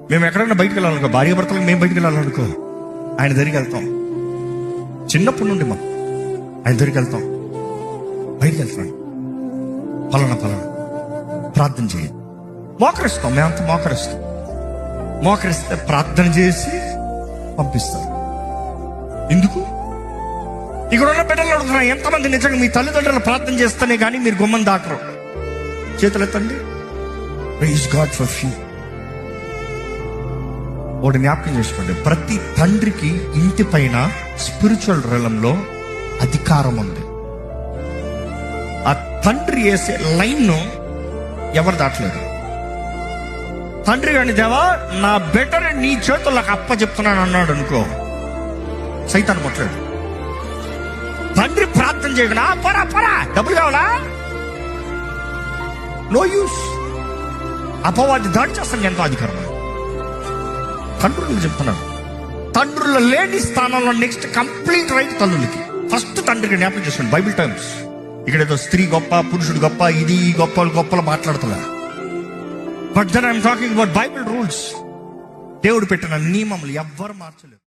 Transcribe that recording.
మేము ఎక్కడైనా బయటకు వెళ్ళాలనుకో, భార్య భర్తలకు మేము బయటకు వెళ్ళాలనుకో, ఆయన దగ్గరికి వెళ్తాం. చిన్నప్పటి నుండి మా ఆయన దగ్గరికి వెళ్తాం. బయటకు వెళ్తున్నాను, ఫలానా ప్రార్థన చేయండి, మోకరిస్తాం. మేమంతా మోకరిస్తే ప్రార్థన చేసి పంపిస్తారు. ఎందుకు? ఇక్కడ ఉన్న బిడ్డలు అడుగుతున్నా, ఎంతమంది నిజంగా మీ తల్లిదండ్రులు ప్రార్థన చేస్తేనే కానీ మీరు గుమ్మం దాటరు? చేతులు ఎత్తండి. Praise God for you. ఒకటి జ్ఞాపకం చేసుకోండి, ప్రతి తండ్రికి ఇంటి పైన స్పిరిచువల్ రంగంలో అధికారం ఉంది. ఆ తండ్రి వేసే లైన్ ఎవరు దాటలేరు. తండ్రి కానీ, దేవా నా బెటర్ నీ చేతులకు అప్ప చెప్తున్నాను అన్నాడు అనుకో, సైతాన్ ముట్టలేడు. తండ్రి ప్రార్థన చేయకుండా పరా డబ్బులు కావాలా, నో యూస్. అపవాది దాడి చేస్తాను ఎంతో అధికారం. తండ్రులకు చెప్తున్నాను, తండ్రుల లేని స్థానంలో నెక్స్ట్ కంప్లీట్ రైట్ తల్లులకి. ఫస్ట్ తండ్రికి జ్ఞాపకం చేసుకోండి. బైబిల్ టైమ్స్ ఇక్కడ ఏదో స్త్రీ గొప్ప, పురుషుడు గొప్ప, ఇది గొప్పలు మాట్లాడుతున్నా. But then I'm talking about Bible rules. దేవుడు పెట్టిన నియమములు ఎవ్వరు మార్చలేరు.